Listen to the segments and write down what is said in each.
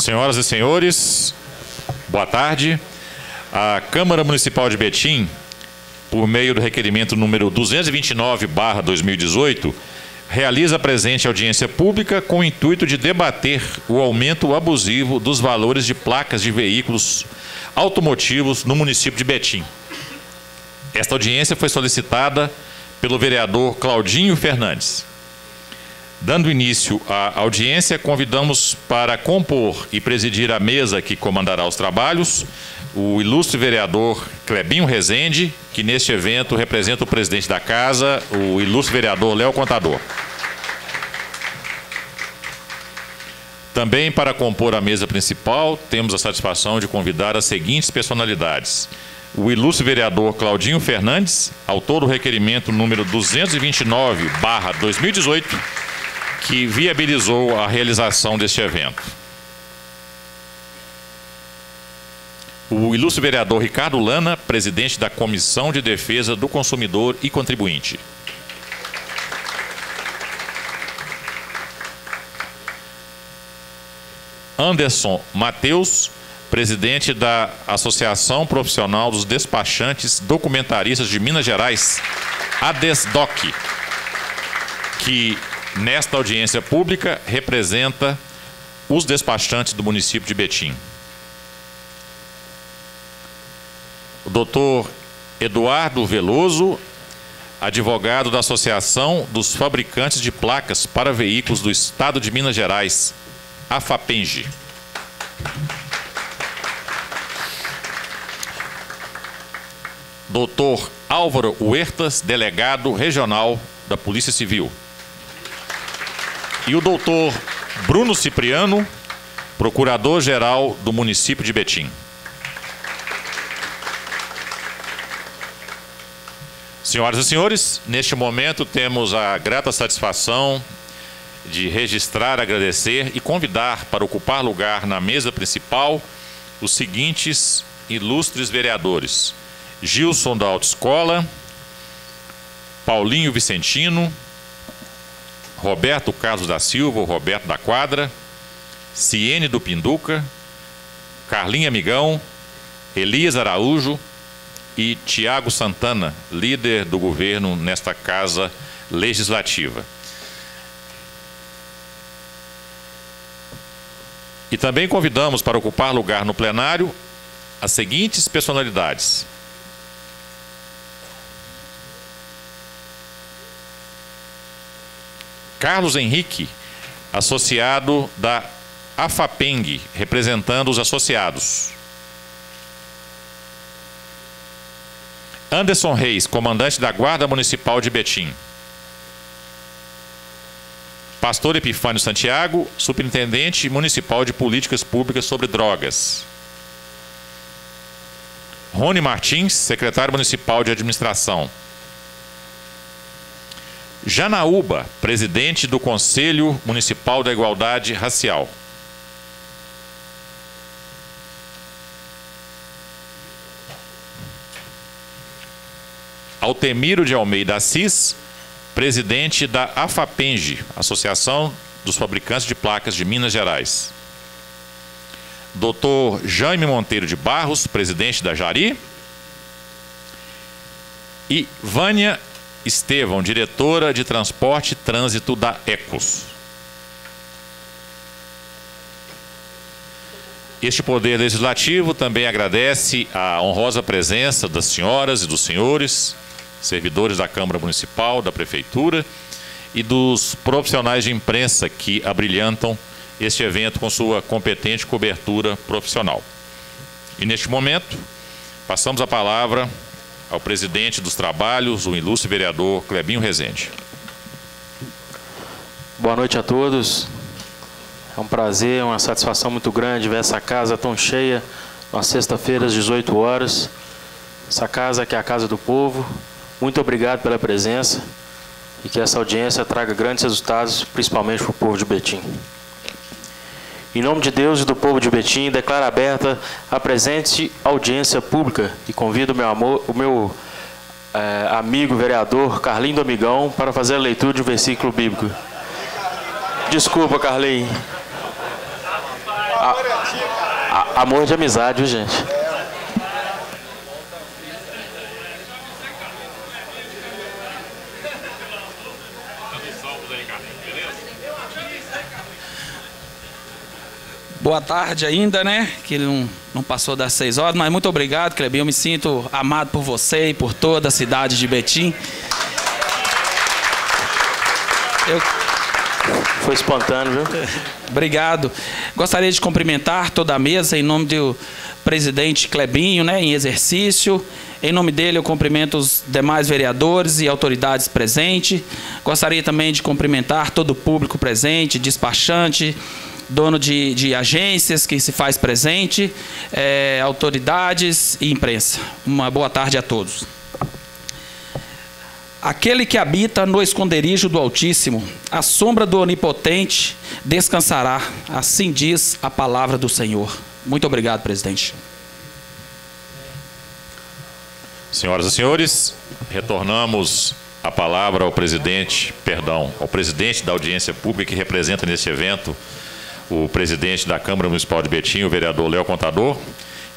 Senhoras e senhores, boa tarde. A Câmara Municipal de Betim, por meio do requerimento número 229/2018, realiza a presente audiência pública com o intuito de debater o aumento abusivo dos valores de placas de veículos automotivos no município de Betim. Esta audiência foi solicitada pelo vereador Claudinho Fernandes. Dando início à audiência, convidamos para compor e presidir a mesa que comandará os trabalhos o ilustre vereador Clebinho Rezende, que neste evento representa o presidente da casa, o ilustre vereador Léo Contador. Também para compor a mesa principal, temos a satisfação de convidar as seguintes personalidades: o ilustre vereador Claudinho Fernandes, autor do requerimento número 229/2018, que viabilizou a realização deste evento. O ilustre vereador Ricardo Lana, presidente da Comissão de Defesa do Consumidor e Contribuinte. Anderson Mateus, presidente da Associação Profissional dos Despachantes Documentaristas de Minas Gerais, ADESDOC, que nesta audiência pública representa os despachantes do município de Betim. O doutor Eduardo Veloso, advogado da Associação dos Fabricantes de Placas para Veículos do Estado de Minas Gerais, AFAPENGE. Doutor Álvaro Huertas, delegado regional da Polícia Civil. E o doutor Bruno Cipriano, procurador-geral do município de Betim. Senhoras e senhores, neste momento temos a grata satisfação de registrar, agradecer e convidar para ocupar lugar na mesa principal os seguintes ilustres vereadores: Gilson da Autoescola, Paulinho Vicentino, Roberto Carlos da Silva, o Roberto da Quadra, Ciene do Pinduca, Carlinha Amigão, Elias Araújo e Tiago Santana, líder do governo nesta Casa Legislativa. E também convidamos para ocupar lugar no plenário as seguintes personalidades: Carlos Henrique, associado da AFAPENG, representando os associados. Anderson Reis, comandante da Guarda Municipal de Betim. Pastor Epifânio Santiago, superintendente municipal de políticas públicas sobre drogas. Rony Martins, secretário municipal de administração. Janaúba, presidente do Conselho Municipal da Igualdade Racial. Altemiro de Almeida Assis, presidente da AFAPENGE, Associação dos Fabricantes de Placas de Minas Gerais. Dr. Jaime Monteiro de Barros, presidente da Jari. E Vânia Estevão, diretora de Transporte e Trânsito da Ecos. Este Poder Legislativo também agradece a honrosa presença das senhoras e dos senhores, servidores da Câmara Municipal, da Prefeitura e dos profissionais de imprensa que abrilhantam este evento com sua competente cobertura profissional. E neste momento, passamos a palavra ao presidente dos trabalhos, o ilustre vereador Clebinho Rezende. Boa noite a todos. É um prazer, uma satisfação muito grande ver essa casa tão cheia, na sexta-feira às 18 horas. Essa casa que é a casa do povo. Muito obrigado pela presença e que essa audiência traga grandes resultados, principalmente para o povo de Betim. Em nome de Deus e do povo de Betim, declaro aberta a presente audiência pública e convido o meu amigo vereador Carlinho do Amigão para fazer a leitura de um versículo bíblico. Desculpa, Carlinho. Amor de amizade, viu, gente? Boa tarde ainda, né? Que não passou das 6 horas, mas muito obrigado, Clebinho. Eu me sinto amado por você e por toda a cidade de Betim. Foi espontâneo, viu? Obrigado. Gostaria de cumprimentar toda a mesa em nome do presidente Clebinho, né, em exercício. Em nome dele, eu cumprimento os demais vereadores e autoridades presentes. Gostaria também de cumprimentar todo o público presente, despachante, dono de agências que se faz presente, autoridades e imprensa. Uma boa tarde a todos. Aquele que habita no esconderijo do Altíssimo, à sombra do Onipotente, descansará. Assim diz a palavra do Senhor. Muito obrigado, presidente. Senhoras e senhores, retornamos a palavra ao presidente da audiência pública que representa neste evento o presidente da Câmara Municipal de Betim, o vereador Léo Contador,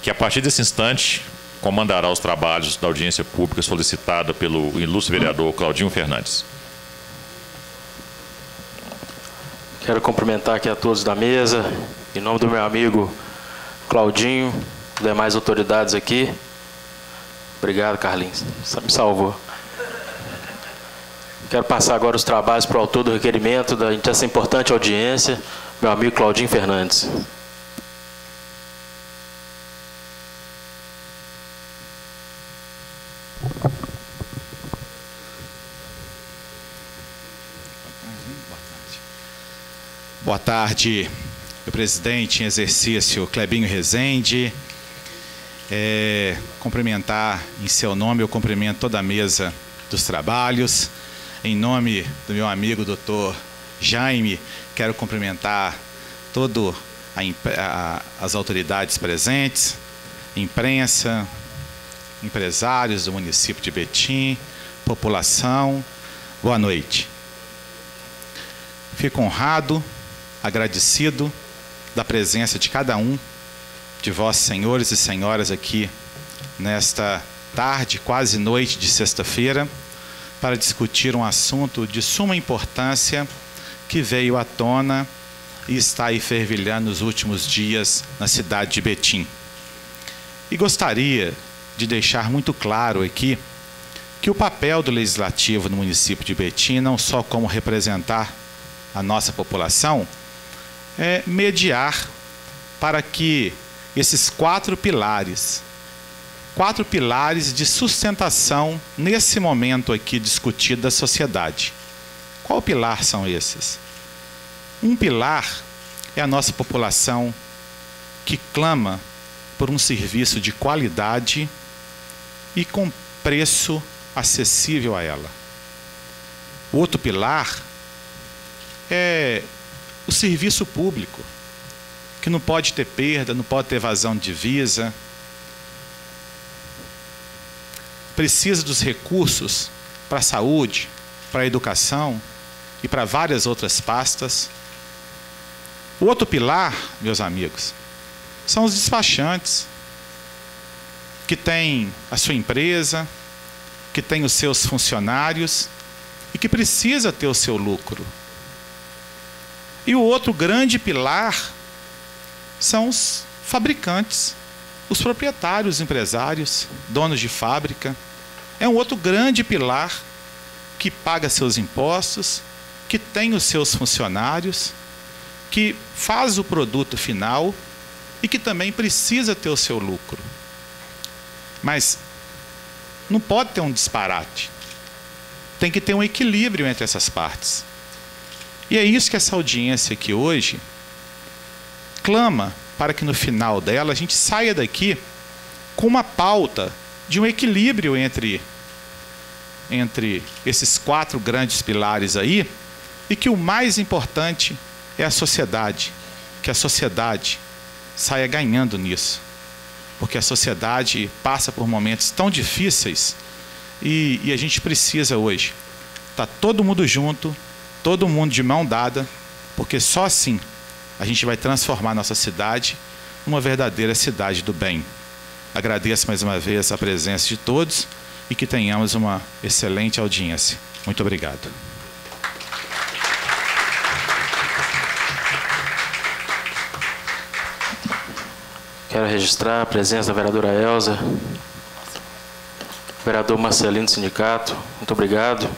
que a partir desse instante comandará os trabalhos da audiência pública solicitada pelo ilustre vereador Claudinho Fernandes. Quero cumprimentar aqui a todos da mesa, em nome do meu amigo Claudinho, demais autoridades aqui. Obrigado, Carlinhos, me salvou. Quero passar agora os trabalhos para o autor do requerimento dessa importante audiência, meu amigo Claudinho Fernandes. Boa tarde, meu presidente em exercício Clebinho Rezende. Cumprimentar em seu nome, eu cumprimento toda a mesa dos trabalhos. Em nome do meu amigo doutor Jaime, quero cumprimentar todas as autoridades presentes, imprensa, empresários do município de Betim, população. Boa noite. Fico honrado, agradecido da presença de cada um de vós, senhores e senhoras, aqui nesta tarde, quase noite de sexta-feira, para discutir um assunto de suma importância que veio à tona e está aí fervilhando nos últimos dias na cidade de Betim. E gostaria de deixar muito claro aqui que o papel do Legislativo no município de Betim, não só como representar a nossa população, é mediar para que esses 4 pilares de sustentação nesse momento aqui discutido da sociedade. Qual pilar são esses? Um pilar é a nossa população que clama por um serviço de qualidade e com preço acessível a ela. O outro pilar é o serviço público, que não pode ter perda, não pode ter evasão de divisa, precisa dos recursos para a saúde, para a educação e para várias outras pastas. O outro pilar, meus amigos, são os despachantes, que têm a sua empresa, que têm os seus funcionários e que precisa ter o seu lucro. E o outro grande pilar são os fabricantes, os proprietários, empresários, donos de fábrica. É um outro grande pilar que paga seus impostos, que tem os seus funcionários, que faz o produto final e que também precisa ter o seu lucro. Mas não pode ter um disparate. Tem que ter um equilíbrio entre essas partes. E é isso que essa audiência aqui hoje clama, para que no final dela a gente saia daqui com uma pauta de um equilíbrio entre esses 4 grandes pilares aí, e que o mais importante é a sociedade, que a sociedade saia ganhando nisso, porque a sociedade passa por momentos tão difíceis e a gente precisa hoje estar todo mundo junto, todo mundo de mão dada, porque só assim a gente vai transformar nossa cidade uma verdadeira cidade do bem. Agradeço mais uma vez a presença de todos e que tenhamos uma excelente audiência. Muito obrigado. Quero registrar a presença da vereadora Elza, vereador Marcelino do sindicato. Muito obrigado.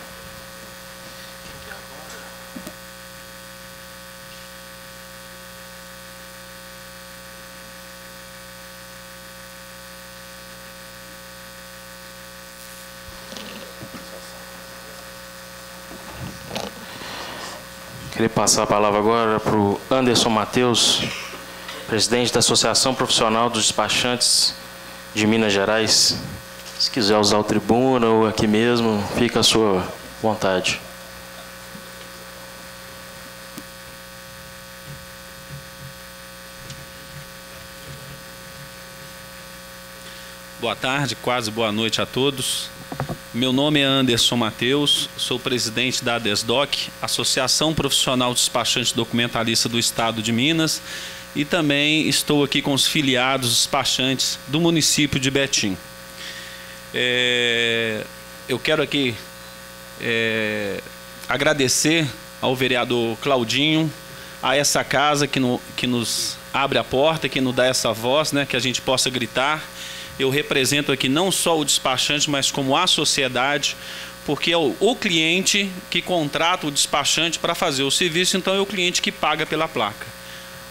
Queria passar a palavra agora para o Anderson Matheus, presidente da Associação Profissional dos Despachantes de Minas Gerais. Se quiser usar o tribuna ou aqui mesmo, fica à sua vontade. Boa tarde, quase boa noite a todos. Meu nome é Anderson Matheus, sou presidente da ADESDOC, Associação Profissional Despachante Documentalista do Estado de Minas, e também estou aqui com os filiados despachantes do município de Betim. Eu quero aqui agradecer ao vereador Claudinho, a essa casa que nos abre a porta, que nos dá essa voz, né, que a gente possa gritar. Eu represento aqui não só o despachante, mas como a sociedade, porque é o cliente que contrata o despachante para fazer o serviço, então é o cliente que paga pela placa.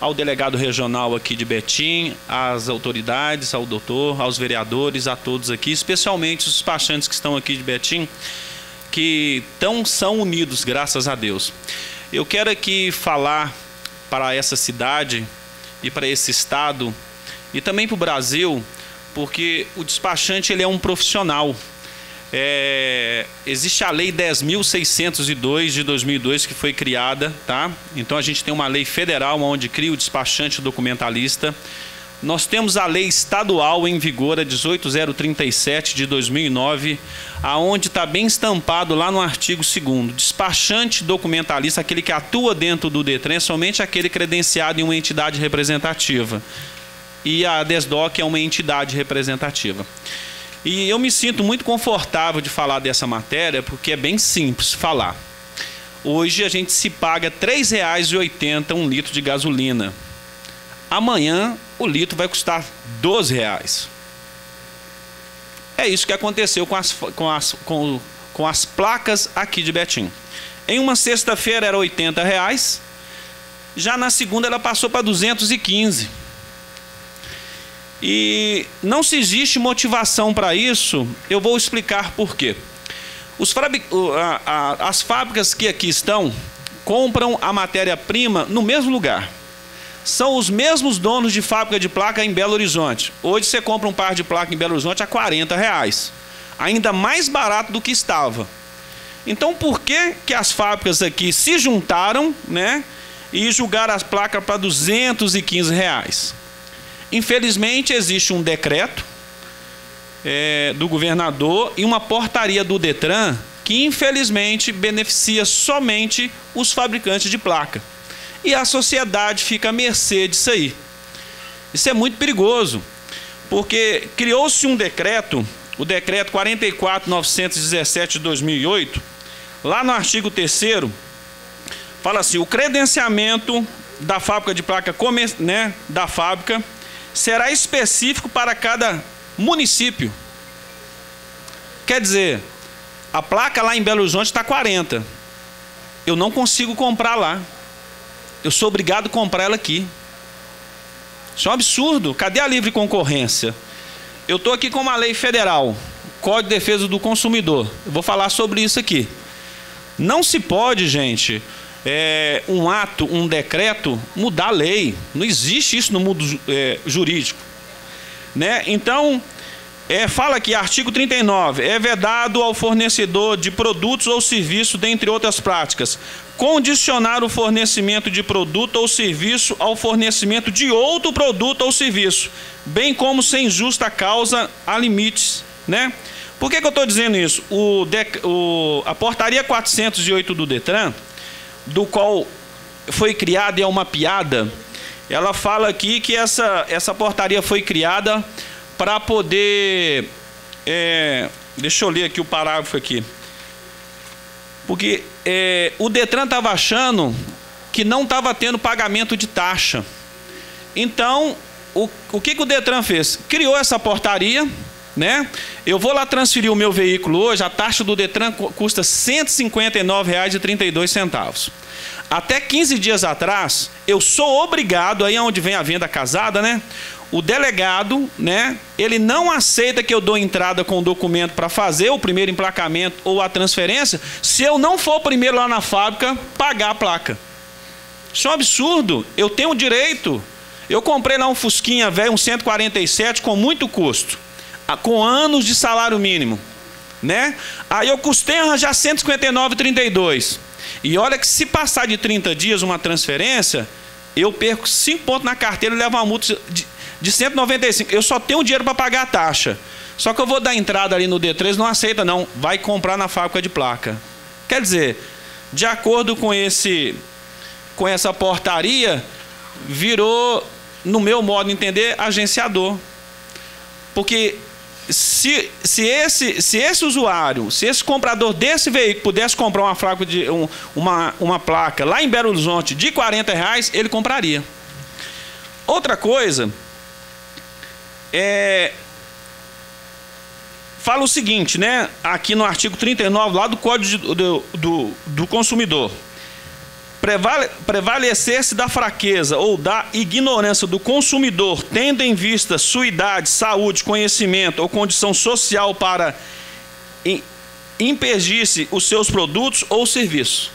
Ao delegado regional aqui de Betim, às autoridades, ao doutor, aos vereadores, a todos aqui, especialmente os despachantes que estão aqui de Betim, que são unidos, graças a Deus. Eu quero aqui falar para essa cidade e para esse estado e também para o Brasil, porque o despachante ele é um profissional. Existe a Lei 10.602 de 2002 que foi criada, tá? Então a gente tem uma lei federal onde cria o despachante documentalista. Nós temos a lei estadual em vigor, a 18.037 de 2009, aonde está bem estampado lá no artigo 2º, despachante documentalista, aquele que atua dentro do DETRAN, somente aquele credenciado em uma entidade representativa. E a ADESDOC é uma entidade representativa. E eu me sinto muito confortável de falar dessa matéria, porque é bem simples falar. Hoje a gente se paga R$ 3,80 um litro de gasolina. Amanhã o litro vai custar R$ 12. É isso que aconteceu com as placas aqui de Betim. Em uma sexta-feira era R$ 80, já na segunda ela passou para 215. E não se existe motivação para isso, eu vou explicar por quê. As fábricas que aqui estão compram a matéria-prima no mesmo lugar. São os mesmos donos de fábrica de placa em Belo Horizonte. Hoje você compra um par de placa em Belo Horizonte a R$ 40, ainda mais barato do que estava. Então por que as fábricas aqui se juntaram, né, e julgaram as placas para R$ 215? Infelizmente, existe um decreto do governador e uma portaria do DETRAN que, infelizmente, beneficia somente os fabricantes de placa. E a sociedade fica à mercê disso aí. Isso é muito perigoso, porque criou-se um decreto, o decreto 44.917 de 2008, lá no artigo 3º, fala assim: o credenciamento da fábrica de placa, da fábrica, será específico para cada município. Quer dizer, a placa lá em Belo Horizonte está 40. Eu não consigo comprar lá. Eu sou obrigado a comprar ela aqui. Isso é um absurdo. Cadê a livre concorrência? Eu estou aqui com uma lei federal, Código de Defesa do Consumidor. Eu vou falar sobre isso aqui. Não se pode, gente, um ato, um decreto, mudar a lei. Não existe isso no mundo jurídico, né? Então, fala aqui, artigo 39, é vedado ao fornecedor de produtos ou serviços, dentre outras práticas, condicionar o fornecimento de produto ou serviço ao fornecimento de outro produto ou serviço, bem como sem justa causa há limites, né? Por que eu estou dizendo isso? A portaria 408 do DETRAN, do qual foi criada e é uma piada, ela fala aqui que essa portaria foi criada para poder... deixa eu ler aqui o parágrafo aqui. Porque o Detran estava achando que não estava tendo pagamento de taxa. Então, o que o Detran fez? Criou essa portaria, né? Eu vou lá transferir o meu veículo hoje, a taxa do Detran custa R$ 159,32. Até 15 dias atrás, eu sou obrigado, aí é onde vem a venda casada, né? O delegado, né, ele não aceita que eu dou entrada com o documento para fazer o primeiro emplacamento ou a transferência, se eu não for primeiro lá na fábrica pagar a placa. Isso é um absurdo. Eu tenho o direito. Eu comprei lá um Fusquinha velho, um 147, com muito custo, com anos de salário mínimo, né? Aí eu custei arranjar R$ 159,32. E olha que se passar de 30 dias uma transferência, eu perco 5 pontos na carteira e levo uma multa de 195. Eu só tenho dinheiro para pagar a taxa. Só que eu vou dar entrada ali no D3, não aceita não. Vai comprar na fábrica de placa. Quer dizer, de acordo com essa portaria, virou, no meu modo de entender, agenciador. Porque se esse usuário, se esse comprador desse veículo pudesse comprar uma fábrica de uma placa lá em Belo Horizonte de R$ 40, ele compraria. Outra coisa, fala o seguinte, né? Aqui no artigo 39, lá do Código do Consumidor. Prevalecer-se da fraqueza ou da ignorância do consumidor, tendo em vista sua idade, saúde, conhecimento ou condição social para impedir-se os seus produtos ou serviços.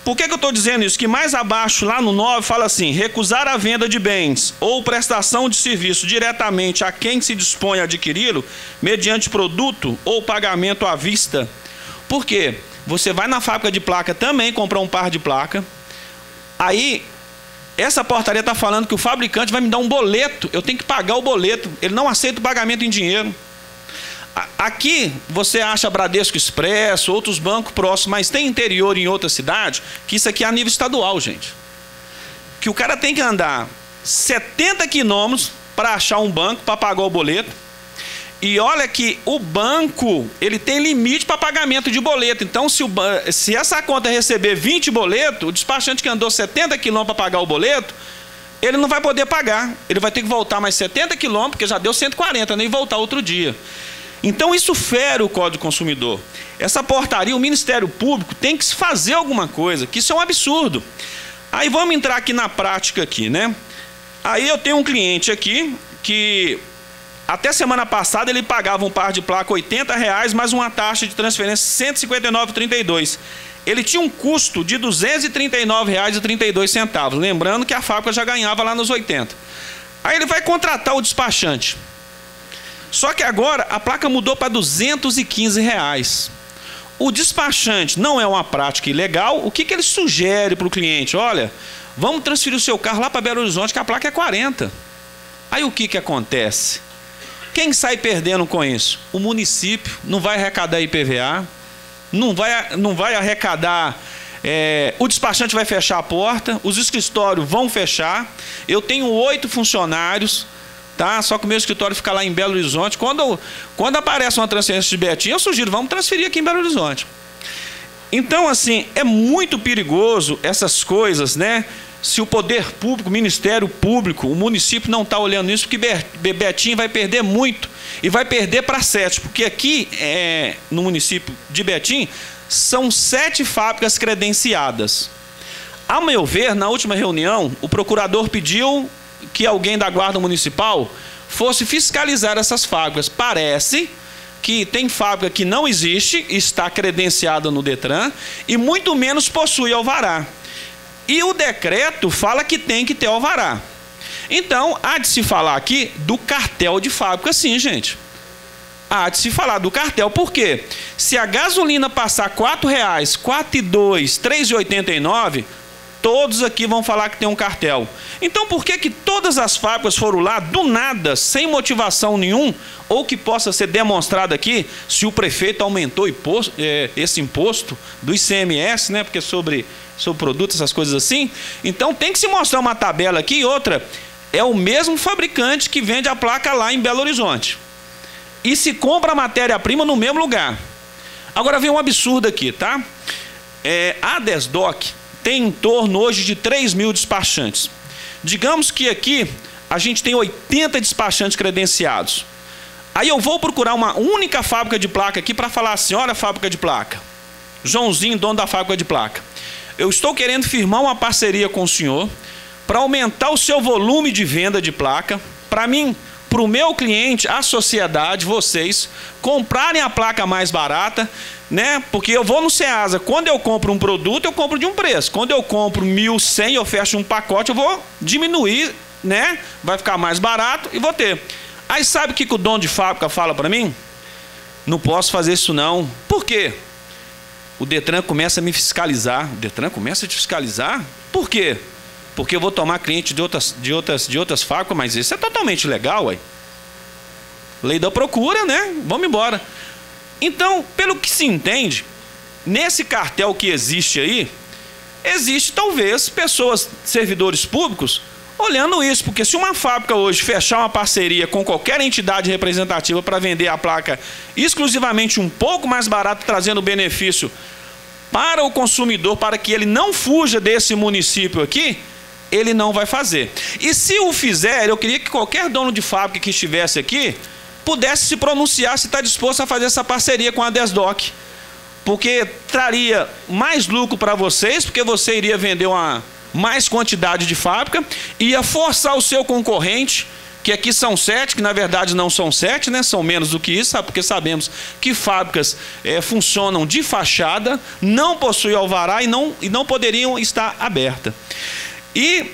Por que eu estou dizendo isso? Que mais abaixo, lá no 9, fala assim: recusar a venda de bens ou prestação de serviço diretamente a quem se dispõe a adquiri-lo, mediante produto ou pagamento à vista. Por quê? Você vai na fábrica de placa também comprar um par de placa. Aí, essa portaria está falando que o fabricante vai me dar um boleto. Eu tenho que pagar o boleto. Ele não aceita o pagamento em dinheiro. Aqui, você acha Bradesco Expresso, outros bancos próximos, mas tem interior em outra cidade, que isso aqui é a nível estadual, gente. Que o cara tem que andar 70 quilômetros para achar um banco, para pagar o boleto. E olha que o banco, ele tem limite para pagamento de boleto. Então, se essa conta receber 20 boletos, o despachante que andou 70 quilômetros para pagar o boleto, ele não vai poder pagar. Ele vai ter que voltar mais 70 quilômetros, porque já deu 140, nem voltar outro dia. Então, isso fere o Código do Consumidor. Essa portaria, o Ministério Público tem que fazer alguma coisa, que isso é um absurdo. Aí vamos entrar aqui na prática aqui, né? Aí eu tenho um cliente aqui que... até semana passada ele pagava um par de placa R$ 80, mais uma taxa de transferência R$ 159,32. Ele tinha um custo de R$ 239,32. Lembrando que a fábrica já ganhava lá nos 80. Aí ele vai contratar o despachante. Só que agora a placa mudou para R$ 215. O despachante não é uma prática ilegal. O que ele sugere para o cliente? Olha, vamos transferir o seu carro lá para Belo Horizonte, que a placa é 40. Aí o que acontece? Quem sai perdendo com isso? O município não vai arrecadar IPVA, não vai arrecadar, o despachante vai fechar a porta, os escritórios vão fechar. Eu tenho 8 funcionários, tá? Só que o meu escritório fica lá em Belo Horizonte. Quando aparece uma transferência de Betim, eu sugiro, vamos transferir aqui em Belo Horizonte. Então, assim, é muito perigoso essas coisas, né? Se o poder público, o Ministério Público, o município não está olhando isso, porque Betim vai perder muito. E vai perder para 7, porque aqui no município de Betim são 7 fábricas credenciadas. A meu ver, na última reunião, o procurador pediu que alguém da Guarda Municipal fosse fiscalizar essas fábricas. Parece que tem fábrica que não existe, está credenciada no Detran, e muito menos possui alvará. E o decreto fala que tem que ter alvará. Então, há de se falar aqui do cartel de fábrica, sim, gente. Há de se falar do cartel. Por quê? Se a gasolina passar R$ 4,00, R$ 4,02, R$ 3,89, todos aqui vão falar que tem um cartel. Então por que todas as fábricas foram lá do nada, sem motivação nenhum, ou que possa ser demonstrado aqui, se o prefeito aumentou esse imposto do ICMS, né, porque sobre produtos, essas coisas assim. Então tem que se mostrar uma tabela aqui. E outra, é o mesmo fabricante que vende a placa lá em Belo Horizonte. E se compra a matéria-prima no mesmo lugar. Agora vem um absurdo aqui, tá? A Desdoc tem em torno hoje de 3 mil despachantes. Digamos que aqui a gente tem 80 despachantes credenciados. Aí eu vou procurar uma única fábrica de placa aqui para falar assim: olha a fábrica de placa. Joãozinho, dono da fábrica de placa. Eu estou querendo firmar uma parceria com o senhor para aumentar o seu volume de venda de placa, para mim, para o meu cliente, a sociedade, vocês, comprarem a placa mais barata, né? Porque eu vou no Ceasa, quando eu compro um produto, eu compro de um preço. Quando eu compro 1.100, eu fecho um pacote, eu vou diminuir, né? Vai ficar mais barato e vou ter. Aí sabe o que o dono de fábrica fala para mim? Não posso fazer isso não. Por quê? O Detran começa a me fiscalizar. O Detran começa a te fiscalizar? Por quê? Porque eu vou tomar cliente de outras fábricas, mas isso é totalmente legal, ué. Lei da procura, né? Vamos embora. Então, pelo que se entende, nesse cartel que existe aí, existe talvez pessoas, servidores públicos, olhando isso, porque se uma fábrica hoje fechar uma parceria com qualquer entidade representativa para vender a placa exclusivamente um pouco mais barato, trazendo benefício para o consumidor, para que ele não fuja desse município aqui, ele não vai fazer. E se o fizer, eu queria que qualquer dono de fábrica que estivesse aqui pudesse se pronunciar se está disposto a fazer essa parceria com a Desdoc, porque traria mais lucro para vocês, porque você iria vender uma mais quantidade de fábrica, ia forçar o seu concorrente, que aqui são 7, que na verdade não são 7, né? São menos do que isso, porque sabemos que fábricas funcionam de fachada, não possuem alvará e não poderiam estar abertas. E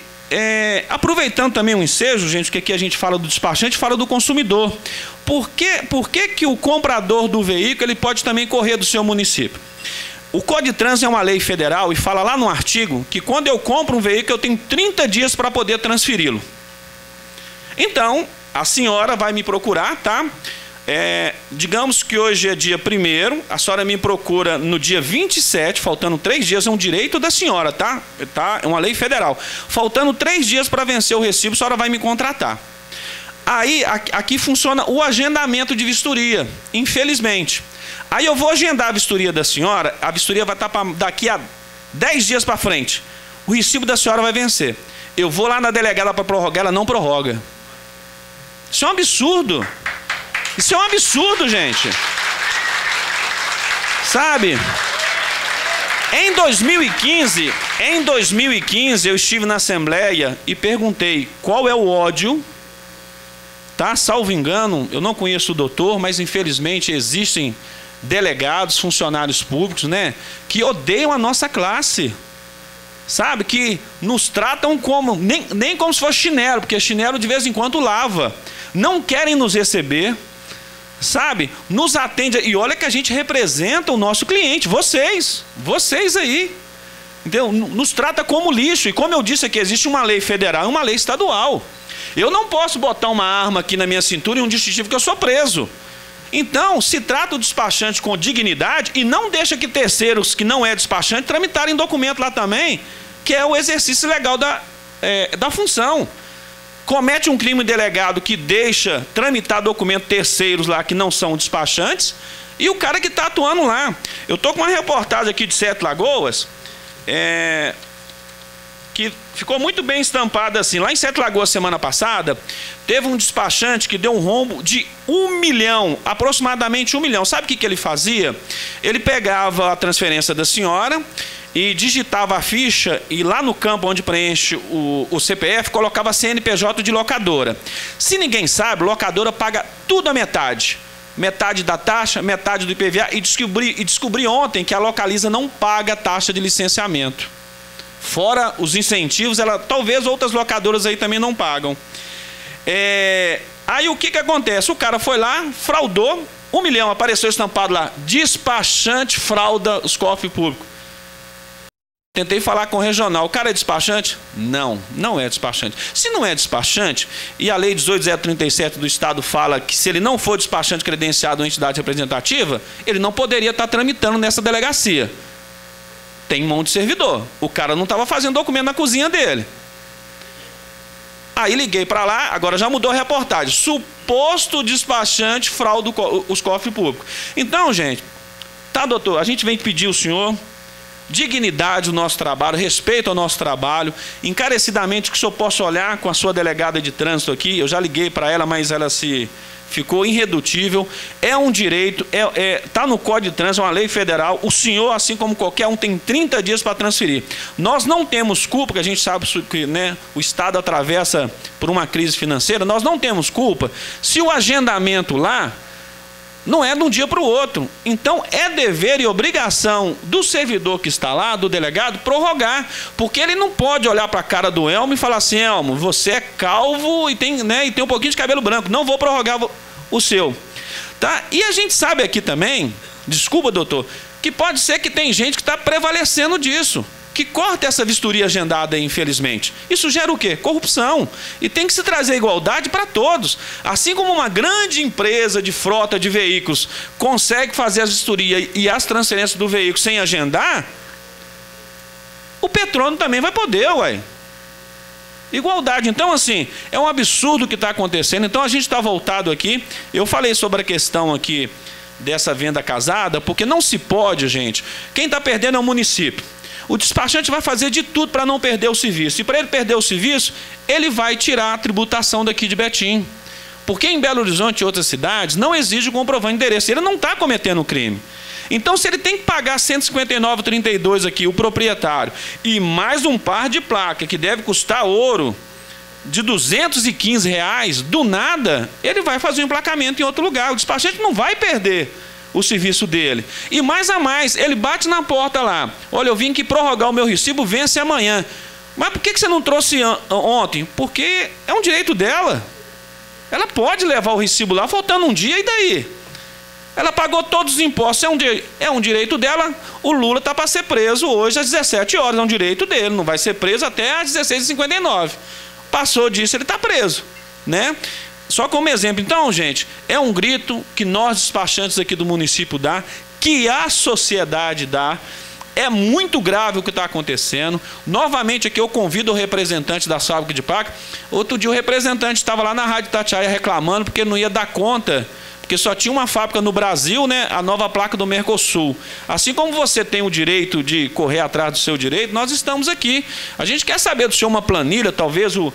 aproveitando também o ensejo, gente, que aqui a gente fala do despachante, fala do consumidor. Por que o comprador do veículo ele pode também correr do seu município? O Código de Trânsito é uma lei federal e fala lá no artigo que quando eu compro um veículo eu tenho 30 dias para poder transferi-lo. Então, a senhora vai me procurar, tá? Digamos que hoje é dia 1º, a senhora me procura no dia 27, faltando 3 dias, é um direito da senhora, tá? É uma lei federal. Faltando 3 dias para vencer o recibo, a senhora vai me contratar. Aí, aqui funciona o agendamento de vistoria, infelizmente. Aí eu vou agendar a vistoria da senhora, a vistoria vai estar daqui a 10 dias para frente. O recibo da senhora vai vencer. Eu vou lá na delegada para prorrogar, ela não prorroga. Isso é um absurdo. Isso é um absurdo, gente. Sabe? Em 2015, eu estive na Assembleia e perguntei qual é o ódio, tá? Salvo engano, eu não conheço o doutor, mas infelizmente existem delegados, funcionários públicos, né, que odeiam a nossa classe, sabe, que nos tratam como, nem como se fosse chinelo, porque chinelo de vez em quando lava, não querem nos receber, sabe, nos atende, e olha que a gente representa o nosso cliente, vocês aí, entendeu? Nos trata como lixo, e como eu disse aqui, existe uma lei federal e uma lei estadual, eu não posso botar uma arma aqui na minha cintura e um distintivo que eu sou preso. Então, se trata o despachante com dignidade e não deixa que terceiros que não é despachante tramitarem documento lá também, que é o exercício legal da função. Comete um crime delegado que deixa tramitar documento terceiros lá que não são despachantes e o cara que está atuando lá. Eu estou com uma reportagem aqui de Sete Lagoas, que ficou muito bem estampada assim. Lá em Sete Lagoas, semana passada, teve um despachante que deu um rombo de 1 milhão, aproximadamente 1 milhão. Sabe o que ele fazia? Ele pegava a transferência da senhora e digitava a ficha e lá no campo onde preenche o CPF, colocava CNPJ de locadora. Se ninguém sabe, locadora paga tudo a metade. Metade da taxa, metade do IPVA. E descobri ontem que a Localiza não paga taxa de licenciamento. Fora os incentivos, talvez outras locadoras aí também não pagam. Aí o que acontece? O cara foi lá, fraudou 1 milhão, apareceu estampado lá, despachante frauda os cofres públicos. Tentei falar com o regional. O cara é despachante? Não, não é despachante. Se não é despachante, e a lei 18.037 do Estado fala que se ele não for despachante credenciado ou entidade representativa, ele não poderia estar tramitando nessa delegacia. Tem mão de servidor. O cara não estava fazendo documento na cozinha dele. Aí liguei para lá, agora já mudou a reportagem. Suposto despachante fraude os cofres públicos. Então, gente, tá, doutor, a gente vem pedir ao senhor dignidade do nosso trabalho, respeito ao nosso trabalho, encarecidamente que o senhor possa olhar com a sua delegada de trânsito aqui. Eu já liguei para ela, mas ela ficou irredutível. É um direito, está no Código de Trânsito, é uma lei federal. O senhor, assim como qualquer um, tem 30 dias para transferir. Nós não temos culpa, porque a gente sabe que, né, o Estado atravessa por uma crise financeira. Nós não temos culpa se o agendamento lá não é de um dia para o outro. Então, é dever e obrigação do servidor que está lá, do delegado, prorrogar. Porque ele não pode olhar para a cara do Elmo e falar assim: Elmo, você é calvo e tem um pouquinho de cabelo branco, não vou prorrogar o seu. Tá? E a gente sabe aqui também, desculpa, doutor, que pode ser que tem gente que está prevalecendo disso, que corta essa vistoria agendada, infelizmente. Isso gera o quê? Corrupção. E tem que se trazer igualdade para todos. Assim como uma grande empresa de frota de veículos consegue fazer as vistorias e as transferências do veículo sem agendar, o Petrônio também vai poder, uai. Igualdade. Então, assim, é um absurdo o que está acontecendo. Então, a gente está voltado aqui. Eu falei sobre a questão aqui dessa venda casada, porque não se pode, gente. Quem está perdendo é o município. O despachante vai fazer de tudo para não perder o serviço. E para ele perder o serviço, ele vai tirar a tributação daqui de Betim. Porque em Belo Horizonte e outras cidades não exige o comprovante de endereço. Ele não está cometendo crime. Então, se ele tem que pagar R$ 159,32 aqui, o proprietário, e mais um par de placa, que deve custar ouro, de R$ 215, do nada, ele vai fazer um emplacamento em outro lugar. O despachante não vai perder o serviço dele. E mais a mais, ele bate na porta lá: olha, eu vim aqui prorrogar o meu recibo, vence amanhã. Mas por que você não trouxe ontem? Porque é um direito dela. Ela pode levar o recibo lá faltando um dia, e daí? Ela pagou todos os impostos, é um direito dela. O Lula está para ser preso hoje às 17 horas, é um direito dele, não vai ser preso até às 16h59. Passou disso, ele está preso, né? Só como exemplo. Então, gente, é um grito que nós, despachantes aqui do município, dá, que a sociedade dá. É muito grave o que está acontecendo. Novamente aqui eu convido o representante da fábrica de placa. Outro dia o representante estava lá na Rádio Itatiaia reclamando porque não ia dar conta, porque só tinha uma fábrica no Brasil, né, a nova placa do Mercosul. Assim como você tem o direito de correr atrás do seu direito, nós estamos aqui. A gente quer saber do senhor uma planilha, talvez o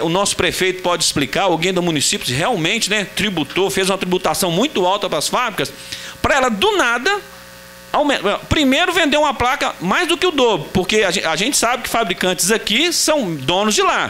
nosso prefeito pode explicar, alguém do município, se realmente, né, tributou, fez uma tributação muito alta para as fábricas, para ela do nada, primeiro vender uma placa mais do que o dobro, porque a gente sabe que fabricantes aqui são donos de lá,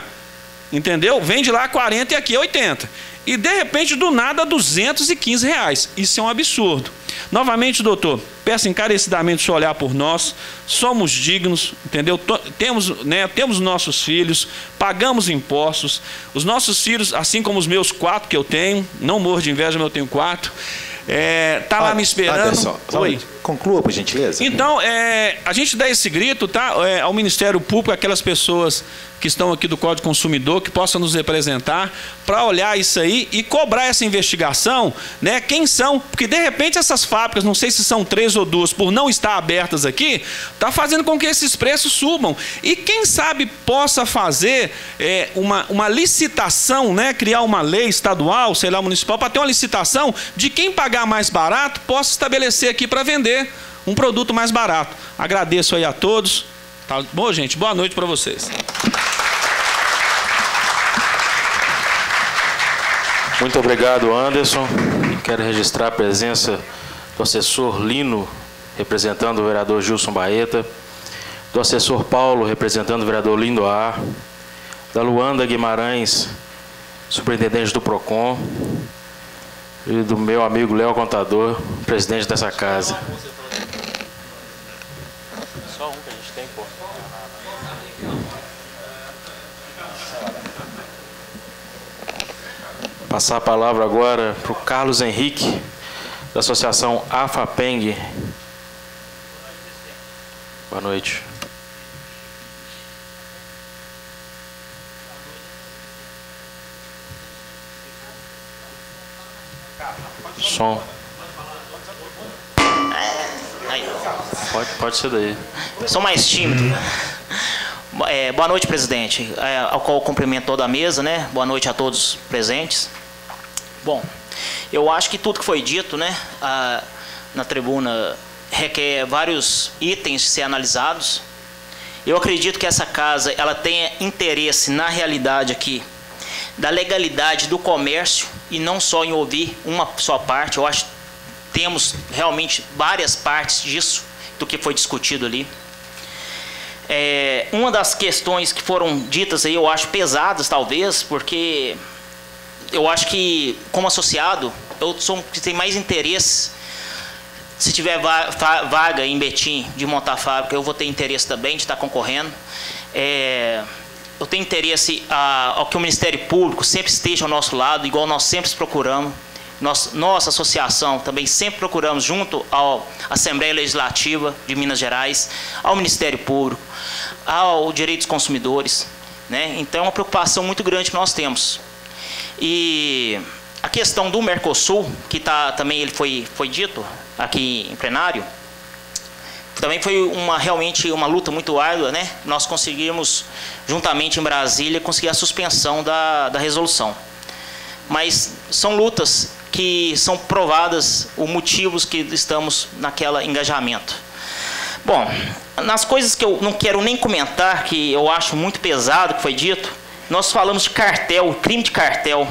entendeu? Vende lá 40 e aqui 80. E de repente, do nada, R$ 215. Isso é um absurdo. Novamente, doutor, peço encarecidamente o senhor olhar por nós. Somos dignos, entendeu? Temos nossos filhos, pagamos impostos. Os nossos filhos, assim como os meus 4 que eu tenho, não morro de inveja, mas eu tenho 4. Tá lá me esperando. Oi. Conclua, por gentileza. Então, a gente dá esse grito, tá, ao Ministério Público, aquelas pessoas que estão aqui do Código do Consumidor, que possam nos representar, para olhar isso aí e cobrar essa investigação, né? Quem são? Porque, de repente, essas fábricas, não sei se são 3 ou 2, por não estar abertas aqui, está fazendo com que esses preços subam. E quem sabe possa fazer uma licitação, né? Criar uma lei estadual, sei lá, municipal, para ter uma licitação de quem pagar mais barato possa estabelecer aqui para vender um produto mais barato. Agradeço aí a todos. Tá bom, gente? Boa noite para vocês. Muito obrigado, Anderson. Quero registrar a presença do assessor Lino, representando o vereador Gilson Baeta, do assessor Paulo, representando o vereador Lindoar, da Luanda Guimarães, superintendente do PROCON, e do meu amigo Léo Contador, presidente dessa casa. Só um que a gente tem, pô. Passar a palavra agora para o Carlos Henrique, da Associação AFAPENG. Boa noite. som. Pode ser daí. Sou mais tímido. Boa noite, presidente, ao qual eu cumprimento toda a mesa, né? Boa noite a todos presentes. Bom, eu acho que tudo que foi dito, né, na tribuna requer vários itens de ser analisados. Eu acredito que essa casa ela tenha interesse na realidade aqui da legalidade do comércio e não só em ouvir uma só parte. Eu acho que temos realmente várias partes disso, do que foi discutido ali. Uma das questões que foram ditas aí, eu acho pesadas talvez, porque eu acho que como associado, eu sou um que tem mais interesse. Se tiver vaga em Betim de montar fábrica, eu vou ter interesse também de estar concorrendo. Eu tenho interesse ao que o Ministério Público sempre esteja ao nosso lado, igual nós sempre procuramos. Nossa associação também sempre procuramos, junto à Assembleia Legislativa de Minas Gerais, ao Ministério Público, ao Direito dos Consumidores, né? Então é uma preocupação muito grande que nós temos. E a questão do Mercosul, que também ele foi dito aqui em plenário, também foi realmente uma luta muito árdua, né? Nós conseguimos, juntamente em Brasília, conseguir a suspensão da resolução. Mas são lutas que são provadas os motivos que estamos naquele engajamento. Bom, nas coisas que eu não quero nem comentar, que eu acho muito pesado que foi dito, nós falamos de cartel, crime de cartel.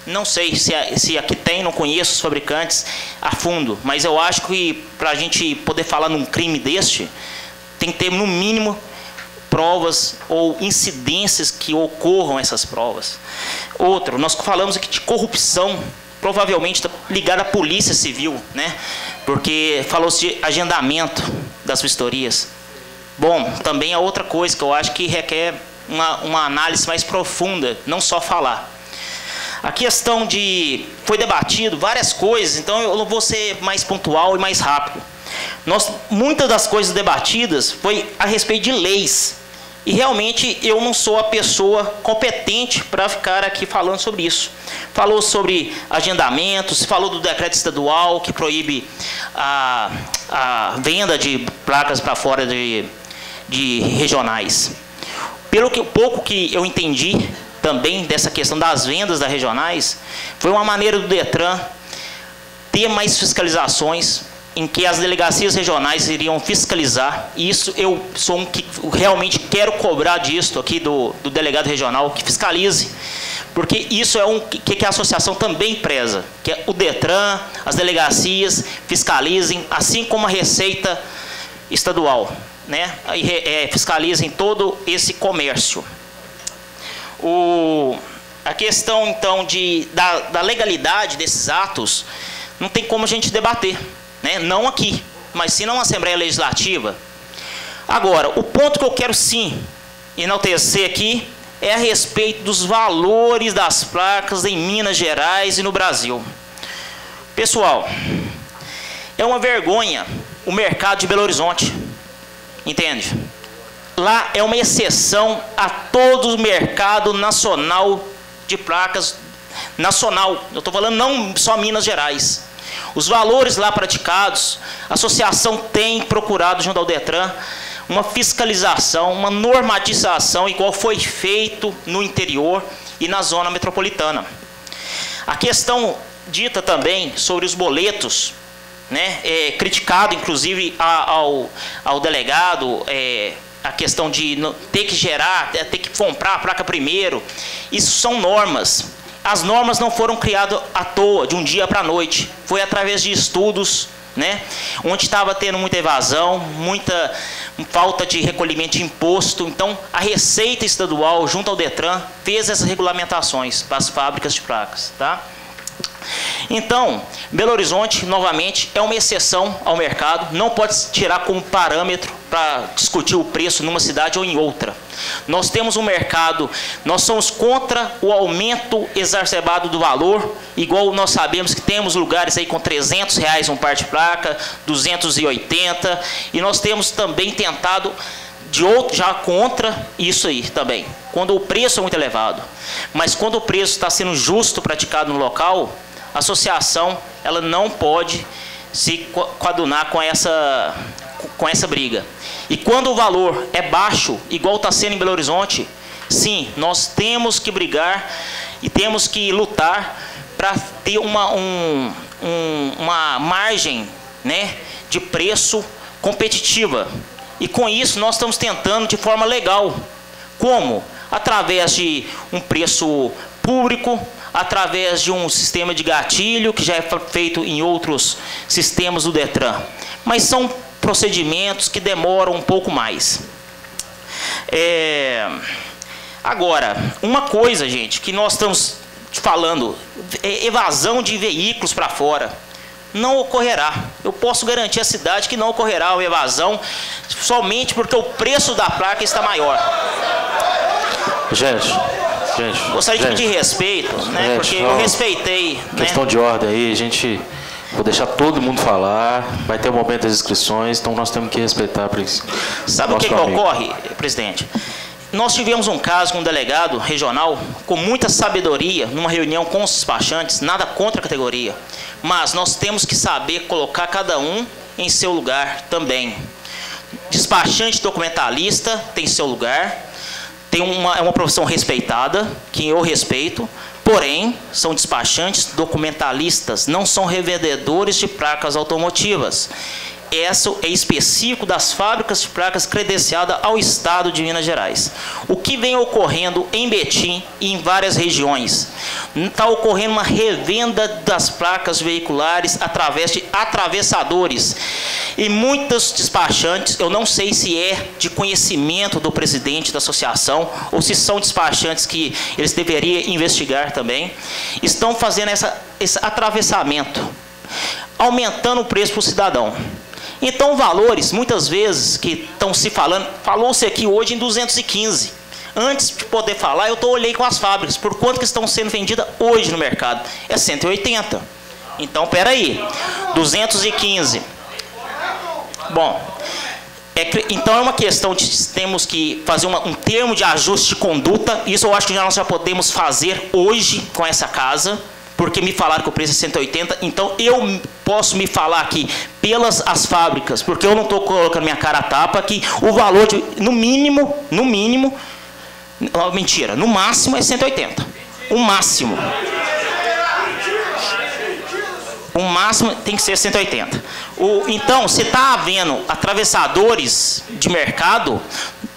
Não sei se aqui tem, não conheço os fabricantes a fundo, mas eu acho que para a gente poder falar num crime deste, tem que ter no mínimo provas ou incidências que ocorram essas provas. Outro, nós falamos aqui de corrupção, provavelmente está ligada à Polícia Civil, né? Porque falou-se de agendamento das vistorias. Bom, também é outra coisa que eu acho que requer uma análise mais profunda, não só falar. A questão foi debatido várias coisas, então eu vou ser mais pontual e mais rápido. Muitas das coisas debatidas foi a respeito de leis. E realmente eu não sou a pessoa competente para ficar aqui falando sobre isso. Falou sobre agendamentos, falou do decreto estadual que proíbe a venda de placas para fora de regionais. Pelo pouco que eu entendi também dessa questão das vendas das regionais, foi uma maneira do Detran ter mais fiscalizações, em que as delegacias regionais iriam fiscalizar. E isso eu sou um que realmente quero cobrar disso aqui do delegado regional, que fiscalize, porque isso é que a associação também preza, que é o Detran, as delegacias fiscalizem, assim como a Receita Estadual, né? Fiscalizem todo esse comércio. A questão então da legalidade desses atos, não tem como a gente debater, né? Não aqui, mas sim na Assembleia Legislativa. Agora, o ponto que eu quero sim enaltecer aqui é a respeito dos valores das placas em Minas Gerais e no Brasil. Pessoal, é uma vergonha o mercado de Belo Horizonte, entende? Lá é uma exceção a todo o mercado nacional de placas, nacional, eu estou falando não só Minas Gerais. Os valores lá praticados, a associação tem procurado junto ao Detran uma fiscalização, uma normatização igual foi feito no interior e na zona metropolitana. A questão dita também sobre os boletos, né, criticado inclusive ao delegado, a questão de ter que gerar, ter que comprar a placa primeiro. Isso são normas. As normas não foram criadas à toa, de um dia para a noite. Foi através de estudos, né, onde estava tendo muita evasão, muita falta de recolhimento de imposto. Então, a Receita Estadual, junto ao Detran, fez essas regulamentações para as fábricas de placas, tá? Então, Belo Horizonte, novamente, é uma exceção ao mercado, não pode se tirar como parâmetro para discutir o preço numa cidade ou em outra. Nós temos um mercado, nós somos contra o aumento exacerbado do valor, igual nós sabemos que temos lugares aí com R$300 um par de placa, 280, e nós temos também tentado já contra isso aí também, quando o preço é muito elevado. Mas quando o preço está sendo justo praticado no local, a associação ela não pode se coadunar com essa briga. E quando o valor é baixo, igual está sendo em Belo Horizonte, sim, nós temos que brigar e temos que lutar para ter uma margem, né, de preço competitiva. E com isso nós estamos tentando de forma legal. Como? Através de um preço público, através de um sistema de gatilho, que já é feito em outros sistemas do Detran. Mas são procedimentos que demoram um pouco mais. Agora, uma coisa, gente, que nós estamos falando, evasão de veículos para fora. Não ocorrerá. Eu posso garantir à cidade que não ocorrerá uma evasão, somente porque o preço da placa está maior. Gente. Gostaria de pedir respeito, né? Porque eu respeitei. Questão de ordem aí, vou deixar todo mundo falar, vai ter o momento das inscrições, então nós temos que respeitar. Sabe o que ocorre, presidente? Nós tivemos um caso com um delegado regional, com muita sabedoria, numa reunião com os despachantes, nada contra a categoria, mas nós temos que saber colocar cada um em seu lugar também. Despachante documentalista tem seu lugar, é uma profissão respeitada, que eu respeito, porém, são despachantes documentalistas, não são revendedores de placas automotivas. Isso é específico das fábricas de placas credenciadas ao Estado de Minas Gerais. O que vem ocorrendo em Betim e em várias regiões? Está ocorrendo uma revenda das placas veiculares através de atravessadores. E muitos despachantes, eu não sei se é de conhecimento do presidente da associação, ou se são despachantes que eles deveriam investigar também, estão fazendo esse atravessamento, aumentando o preço para o cidadão. Então, valores, muitas vezes, que estão se falando, falou-se aqui hoje em 215. Antes de poder falar, eu olhei com as fábricas, por quanto que estão sendo vendidas hoje no mercado? É 180. Então, peraí, 215. Bom, então é uma questão de temos que fazer um termo de ajuste de conduta. Isso eu acho que nós já podemos fazer hoje com essa casa, porque me falaram que o preço é 180, então eu posso me falar aqui pelas as fábricas, porque eu não estou colocando minha cara a tapa, que o valor, no mínimo, mentira, no máximo é 180. O máximo tem que ser 180. Então, se está havendo atravessadores de mercado,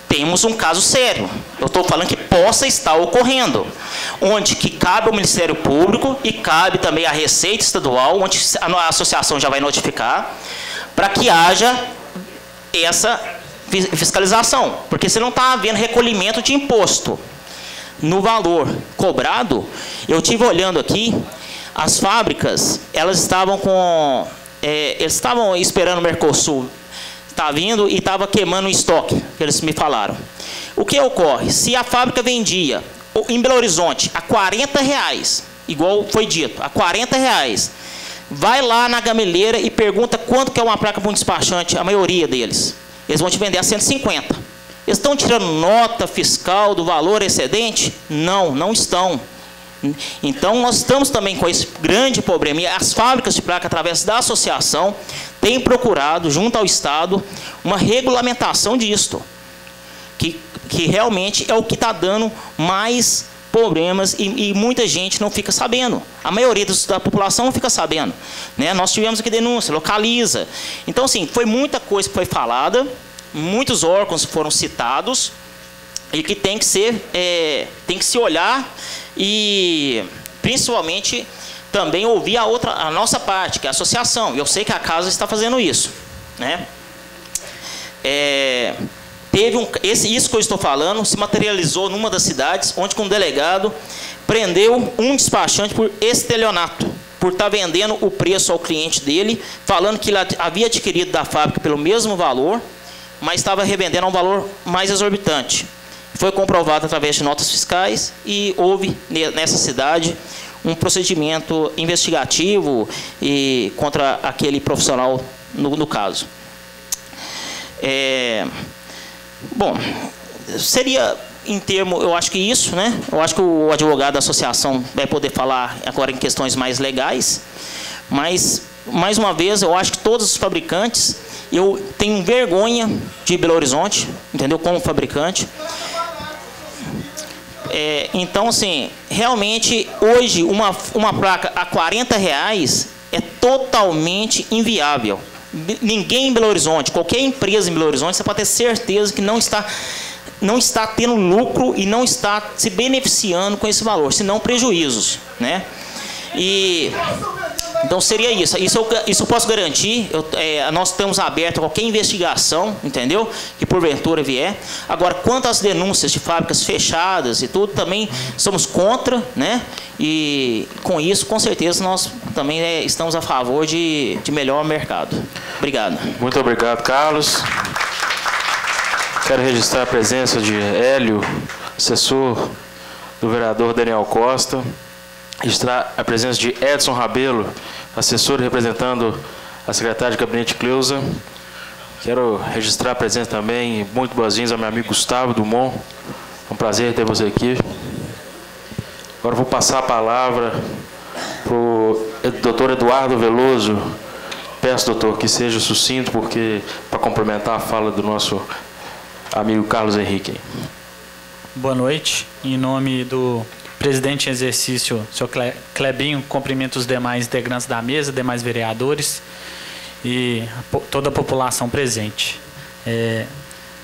temos um caso sério. Eu estou falando que possa estar ocorrendo, onde que cabe ao Ministério Público e cabe também à Receita Estadual, onde a associação já vai notificar, para que haja essa fiscalização. Porque se não está havendo recolhimento de imposto no valor cobrado, eu estive olhando aqui, as fábricas, elas estavam eles estavam esperando o Mercosul está vindo e estava queimando o estoque, que eles me falaram. O que ocorre? Se a fábrica vendia em Belo Horizonte a R$40, igual foi dito, a R$40, vai lá na gameleira e pergunta quanto que é uma placa para um despachante, a maioria deles. Eles vão te vender a 150. Eles estão tirando nota fiscal do valor excedente? Não, não estão. Então, nós estamos também com esse grande problema. E as fábricas de placa, através da associação, têm procurado, junto ao Estado, uma regulamentação disto. Que realmente é o que está dando mais problemas e muita gente não fica sabendo. A maioria da população não fica sabendo. Né? Nós tivemos aqui denúncia, localiza. Então, assim, foi muita coisa que foi falada, muitos órgãos foram citados, e que tem que se olhar e, principalmente, também ouvir a nossa parte, que é a associação. Eu sei que a casa está fazendo isso. Né? Isso que eu estou falando se materializou numa das cidades, onde um delegado prendeu um despachante por estelionato, por estar vendendo o preço ao cliente dele, falando que ele havia adquirido da fábrica pelo mesmo valor, mas estava revendendo a um valor mais exorbitante. Foi comprovado através de notas fiscais e houve nessa cidade um procedimento investigativo contra aquele profissional no caso. Bom, seria em termo, eu acho que isso, né? Eu acho que o advogado da associação vai poder falar agora em questões mais legais, mas, mais uma vez, eu acho que todos os fabricantes, eu tenho vergonha de Belo Horizonte, entendeu? Como fabricante. Então, assim, realmente, hoje, uma placa a R$40 é totalmente inviável. Ninguém em Belo Horizonte, qualquer empresa em Belo Horizonte, você pode ter certeza que não está tendo lucro e não está se beneficiando com esse valor, senão prejuízos, né? Então seria isso. Isso eu posso garantir. Nós estamos abertos a qualquer investigação, entendeu? Que porventura vier. Agora, quanto às denúncias de fábricas fechadas e tudo, também somos contra, né? E com isso, com certeza, nós também estamos a favor de melhor mercado. Obrigado. Muito obrigado, Carlos. Quero registrar a presença de Hélio, assessor do vereador Daniel Costa. Registrar a presença de Edson Rabelo, assessor representando a secretária de gabinete Cleusa. Quero registrar a presença também, muito boas-vindas ao meu amigo Gustavo Dumont. É um prazer ter você aqui. Agora vou passar a palavra para o doutor Eduardo Veloso. Peço, doutor, que seja sucinto, porque para complementar a fala do nosso amigo Carlos Henrique. Boa noite. Em nome do presidente em exercício, senhor Clebinho, cumprimento os demais integrantes da mesa, demais vereadores e toda a população presente.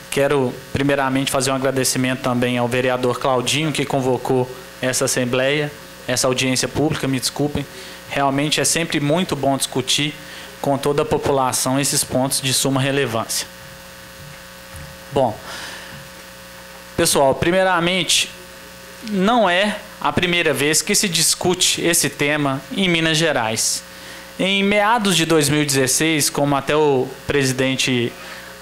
Quero, primeiramente, fazer um agradecimento também ao vereador Claudinho, que convocou essa assembleia, essa audiência pública, me desculpem. Realmente é sempre muito bom discutir com toda a população esses pontos de suma relevância. Bom, pessoal, primeiramente, não é a primeira vez que se discute esse tema em Minas Gerais. Em meados de 2016, como até o presidente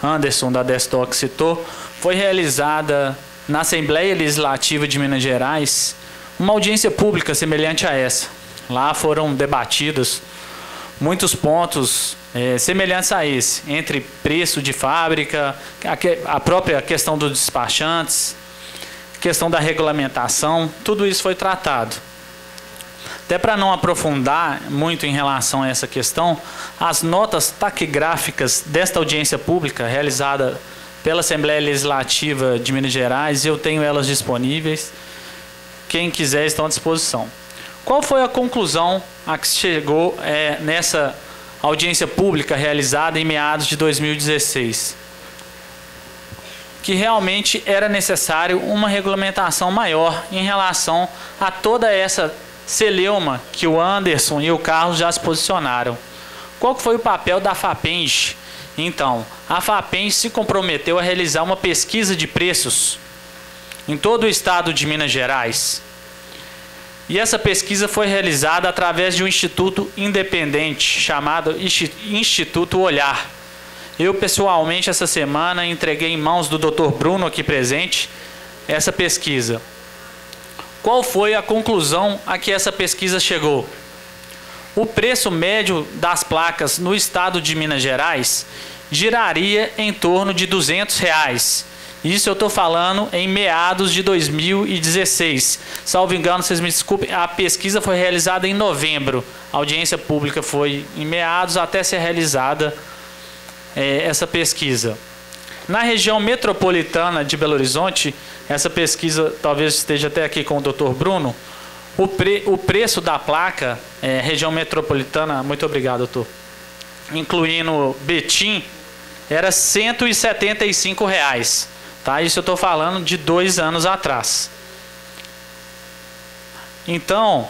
Anderson da Destock citou, foi realizada na Assembleia Legislativa de Minas Gerais uma audiência pública semelhante a essa. Lá foram debatidos muitos pontos semelhantes a esse, entre preço de fábrica, a própria questão dos despachantes, questão da regulamentação, tudo isso foi tratado. Até para não aprofundar muito em relação a essa questão, as notas taquigráficas desta audiência pública realizada pela Assembleia Legislativa de Minas Gerais, eu tenho elas disponíveis, quem quiser estão à disposição. Qual foi a conclusão a que se chegou nessa audiência pública realizada em meados de 2016? Que realmente era necessário uma regulamentação maior em relação a toda essa celeuma que o Anderson e o Carlos já se posicionaram. Qual que foi o papel da FAPENG? Então, a FAPENG se comprometeu a realizar uma pesquisa de preços em todo o estado de Minas Gerais. E essa pesquisa foi realizada através de um instituto independente chamado Instituto Olhar. Eu, pessoalmente, essa semana, entreguei em mãos do Dr. Bruno, aqui presente, essa pesquisa. Qual foi a conclusão a que essa pesquisa chegou? O preço médio das placas no estado de Minas Gerais giraria em torno de R$200. Isso eu estou falando em meados de 2016. Salvo engano, vocês me desculpem, a pesquisa foi realizada em novembro. A audiência pública foi em meados até ser realizada essa pesquisa. Na região metropolitana de Belo Horizonte, essa pesquisa talvez esteja até aqui com o Dr. Bruno, o preço da placa, região metropolitana, muito obrigado, doutor, incluindo Betim, era R$ 175. Tá? Isso eu estou falando de 2 anos atrás. Então,